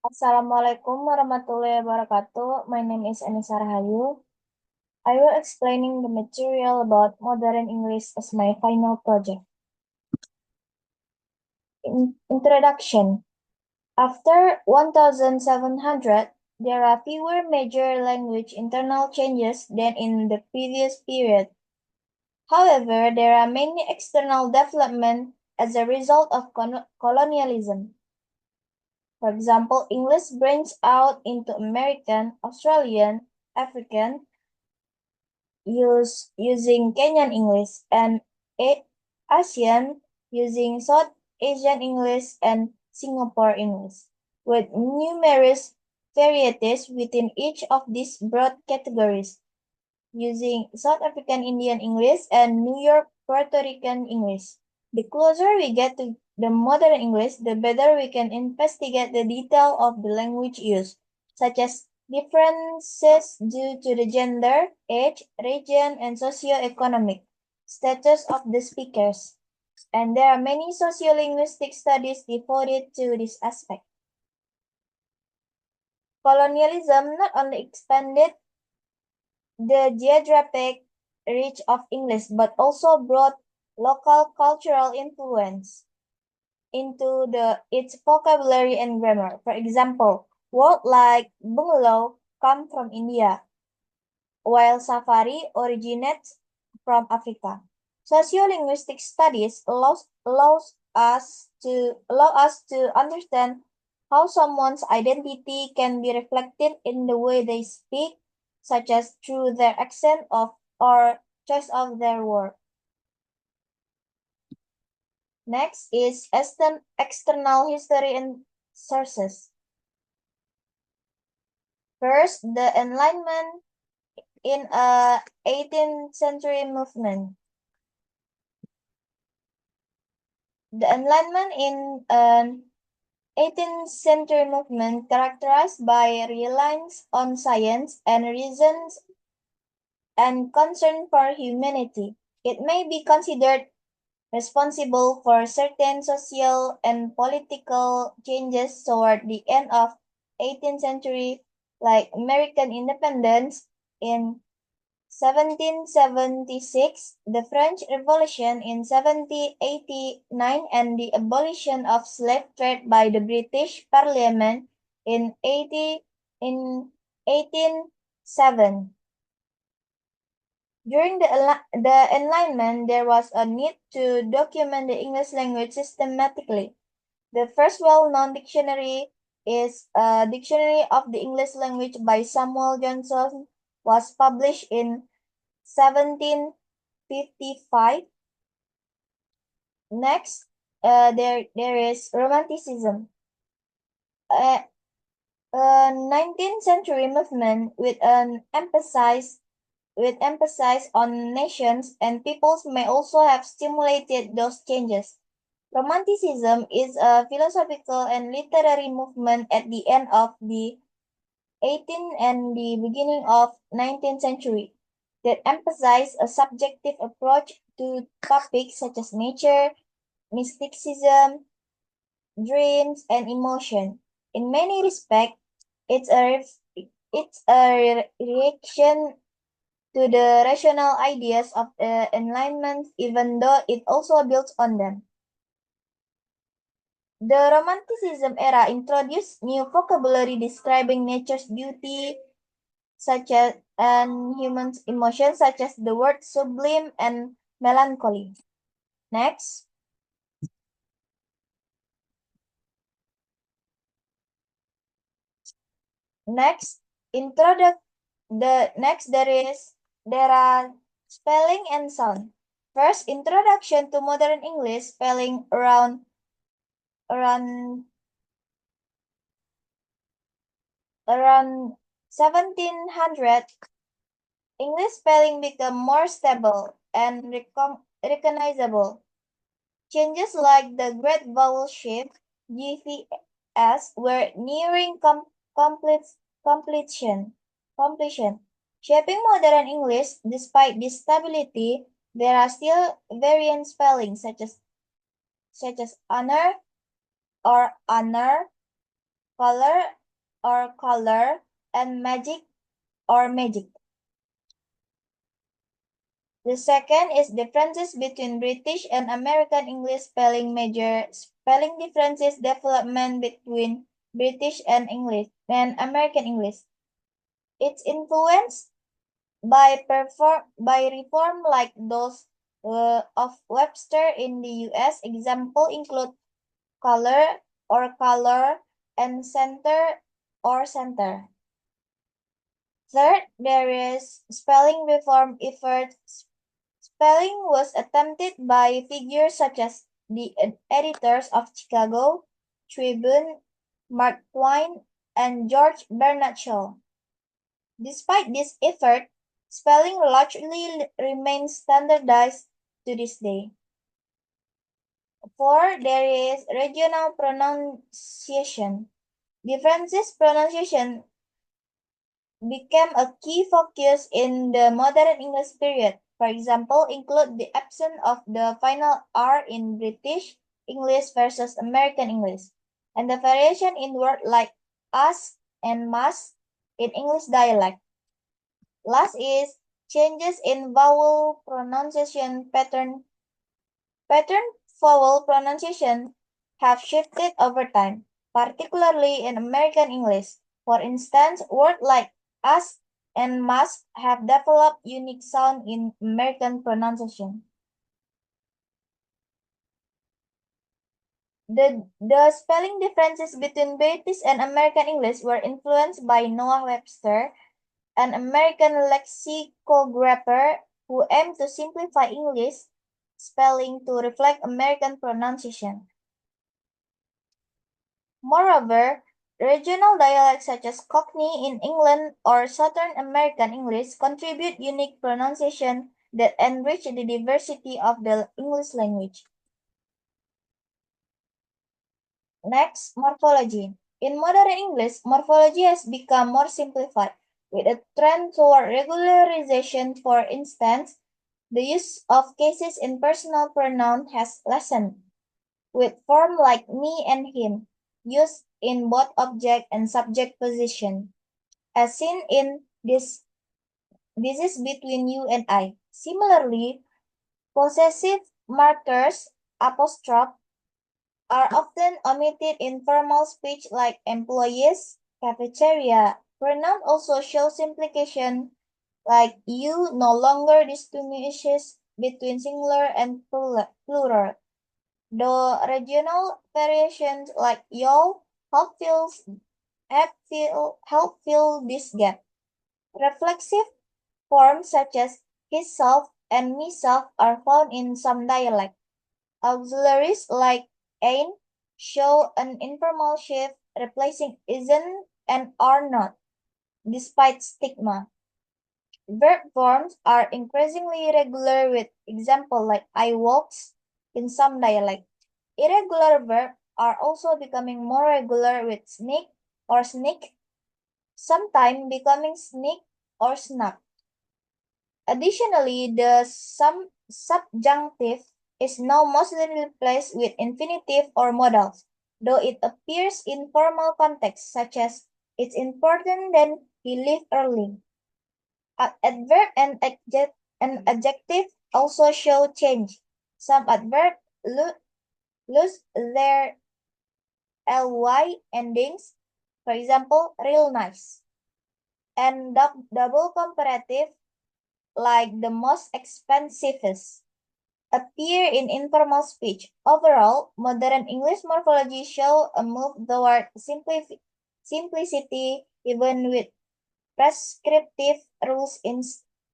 Assalamualaikum warahmatullahi wabarakatuh. My name is Anissa Rahayu. I will explaining the material about modern English as my final project. Introduction. After 1700, there are fewer major language internal changes than in the previous period. However, there are many external developments as a result of colonialism. For example, English branched out into American, Australian, African, using Kenyan English, and ASEAN using South Asian English and Singapore English, with numerous varieties within each of these broad categories, using South African Indian English and New York Puerto Rican English. The closer we get to the modern English, the better we can investigate the detail of the language use, such as differences due to the gender, age, region, and socio-economic status of the speakers. And there are many sociolinguistic studies devoted to this aspect. Colonialism not only expanded the geographic reach of English, but also brought local cultural influence into its vocabulary and grammar. For example, words like bungalow come from India, while safari originates from Africa. Sociolinguistic studies allow us to understand how someone's identity can be reflected in the way they speak, such as through their accent or choice of their word. Next is external history and sources. First, the Enlightenment in a 18th century movement. The Enlightenment in an 18th century movement characterized by reliance on science and reasons and concern for humanity. It may be considered responsible for certain social and political changes toward the end of 18th century, like American independence in 1776, the French Revolution in 1789, and the abolition of slave trade by the British Parliament in 1807. During the Enlightenment, there was a need to document the English language systematically. The first well-known dictionary is a Dictionary of the English Language by Samuel Johnson, was published in 1755. Next, there is Romanticism, a, 19th century movement with emphasis on nations and peoples may also have stimulated those changes. Romanticism is a philosophical and literary movement at the end of the 18th and the beginning of 19th century that emphasize a subjective approach to topics such as nature, mysticism, dreams, and emotion. In many respects, it's a reaction to the rational ideas of the Enlightenment, even though it also builds on them. The Romanticism era introduced new vocabulary describing nature's beauty, such as and human emotions, such as the word sublime and melancholy. Next, next, introduct the next there are spelling and sound. First, introduction to modern English spelling around around 1700. English spelling became more stable and recognizable. Changes like the Great Vowel Shift (GVS) were nearing completion. completion. Shaping modern English, despite this stability, there are still variant spellings such as honor or honor, color or color, and magic or magic. The second is differences between British and American English spelling. Major spelling differences development between British and English and American English. It's influenced by reform like those of Webster in the U.S. Example include color or color and center or center. Third, there is spelling reform efforts. Spelling was attempted by figures such as the editors of Chicago Tribune, Mark Twain, and George Bernard Shaw. Despite this effort, spelling largely remains standardized to this day. Four, there is regional pronunciation. Differences pronunciation became a key focus in the modern English period. For example, include the absence of the final R in British English versus American English, and the variation in words like us and must in English dialect. Last is changes in vowel pronunciation pattern. Pattern vowel pronunciation have shifted over time, particularly in American English. For instance, words like us and must have developed unique sound in American pronunciation. The spelling differences between British and American English were influenced by Noah Webster, an American lexicographer who aimed to simplify English spelling to reflect American pronunciation. Moreover, regional dialects such as Cockney in England or Southern American English contribute unique pronunciation that enrich the diversity of the English language. Next, morphology. In modern English, morphology has become more simplified, with a trend toward regularization. For instance, the use of cases in personal pronoun has lessened, with forms like me and him used in both object and subject position, as seen in this is between you and I. Similarly, possessive markers apostrophe are often omitted in formal speech like employees, cafeteria. Pronoun also show simplification like you no longer distinguishes between singular and plural. The regional variations like y'all help fill this gap. Reflexive forms such as himself and meself are found in some dialects. Auxiliaries like ain't show an informal shift, replacing isn't and are not, despite stigma. Verb forms are increasingly regular with example like I walks in some dialect. Irregular verbs are also becoming more regular with sneak or sneak, sometimes becoming sneak or snuck. Additionally, the subjunctive is now mostly replaced with infinitive or modals, though it appears in formal contexts such as it's important that he leave early. Adverb and adjective also show change. Some adverbs lose their ly endings, for example, real nice, and double comparative like the most expensivest appear in informal speech. Overall, modern English morphology show a move toward simplicity even with prescriptive rules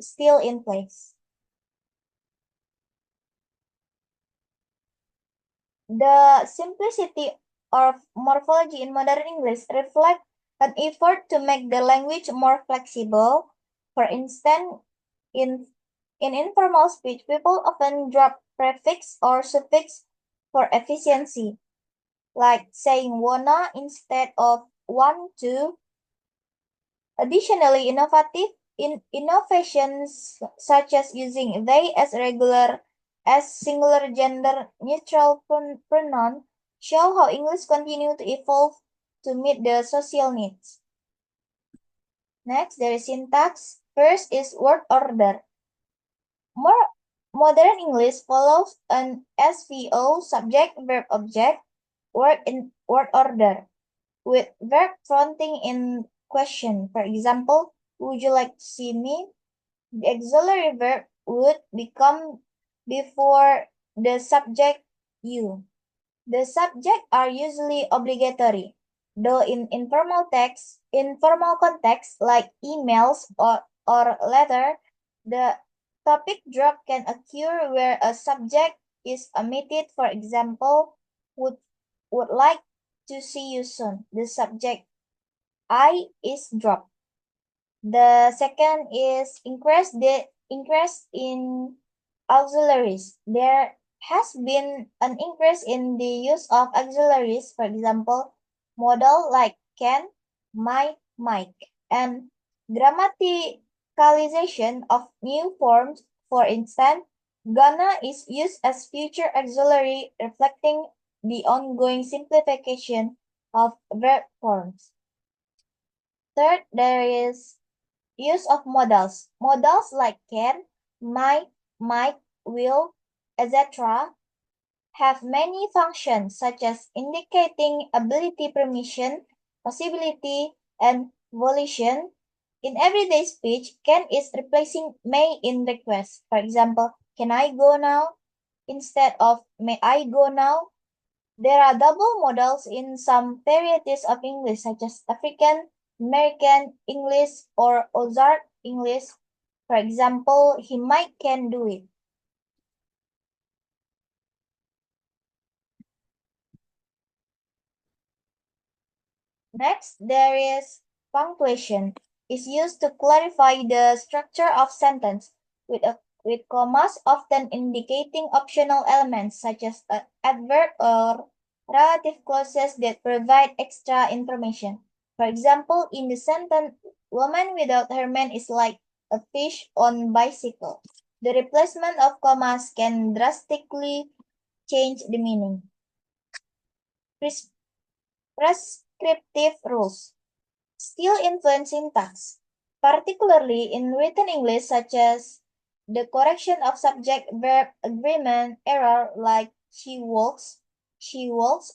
still in place. The simplicity of morphology in modern English reflects an effort to make the language more flexible. For instance, in, in informal speech, people often drop prefix or suffix for efficiency, like saying wanna instead of want to. Additionally, innovations such as using they as regular as singular gender neutral pronoun show how English continue to evolve to meet the social needs. Next, there is syntax. First is word order. More modern English follows an SVO, subject, verb, object, word in word order, with verb fronting in question. For example, would you like to see me? The auxiliary verb would become before the subject you. The subject are usually obligatory, though in informal context like emails or letter, the topic drop can occur where a subject is omitted. For example, would like to see you soon. The subject I is dropped. The second is increase in auxiliaries. There has been an increase in the use of auxiliaries, for example, modal like can, might, and grammaticalization of new forms. For instance, gonna is used as future auxiliary, reflecting the ongoing simplification of verb forms. Third, there is use of modals. Modals like can, might, will, etc. have many functions such as indicating ability, permission, possibility, and volition. In everyday speech, can is replacing may in request. For example, can I go now? Instead of may I go now? There are double modals in some varieties of English, such as African American English or Ozark English. For example, he might can do it. Next, there is punctuation. Is used to clarify the structure of sentence with commas often indicating optional elements such as an adverb or relative clauses that provide extra information. For example, in the sentence, woman without her man is like a fish on bicycle. The replacement of commas can drastically change the meaning. Prescriptive rules still influence syntax, particularly in written English such as the correction of subject-verb agreement error like she walks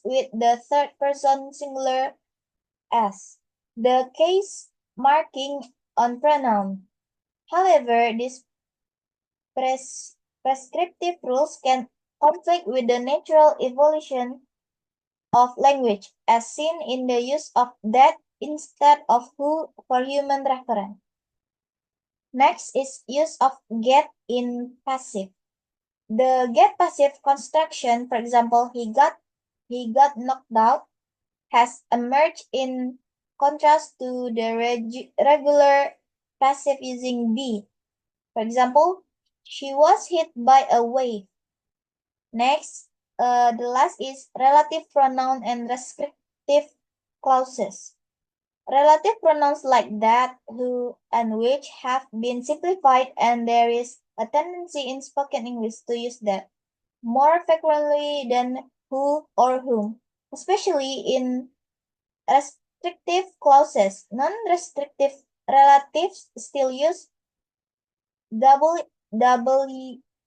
with the third person singular s, the case marking on pronoun. However, these prescriptive rules can conflict with the natural evolution of language, as seen in the use of that instead of who for human reference. Next is use of get in passive. The get passive construction, for example, he got knocked out, has emerged in contrast to the regular passive using be. For example, she was hit by a wave. Next, the last is relative pronoun and descriptive clauses. Relative pronouns like that, who, and which have been simplified, and there is a tendency in spoken English to use that more frequently than who or whom, especially in restrictive clauses. Non-restrictive relatives still use W,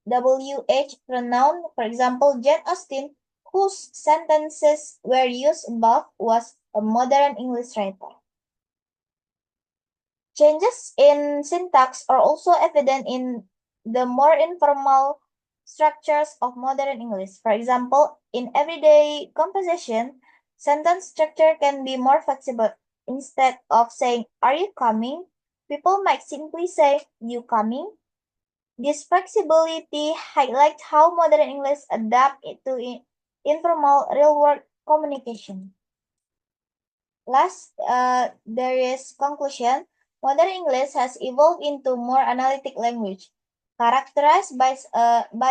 WH pronoun. For example, Jane Austen, whose sentences were used above, was a modern English writer. Changes in syntax are also evident in the more informal structures of modern English. For example, in everyday conversation, sentence structure can be more flexible. Instead of saying, "Are you coming?" people might simply say, "You coming?" This flexibility highlights how modern English adapt to informal real-world communication. Last, there is conclusion. Modern English has evolved into more analytic language, characterized by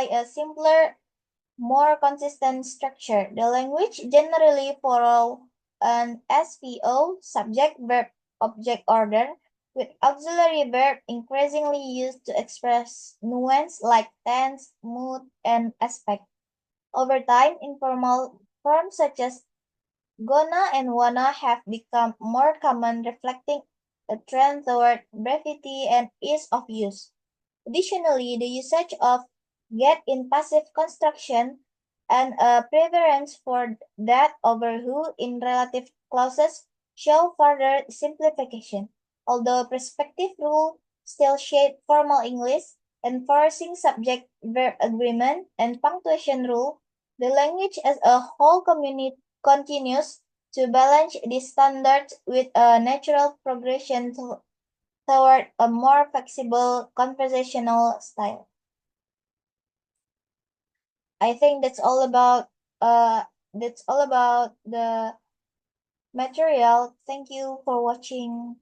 a simpler, more consistent structure. The language generally follow an SVO, subject, verb, object order, with auxiliary verb increasingly used to express nuance like tense, mood, and aspect. Over time, informal forms such as Gonna and wanna have become more common, reflecting a trend toward brevity and ease of use. Additionally, the usage of get in passive construction and a preference for that over who in relative clauses show further simplification. Although prospective rule still shape formal English, enforcing subject-verb agreement and punctuation rule, the language as a whole continues to balance these standards with a natural progression toward a more flexible conversational style. I think that's all about the material. Thank you for watching.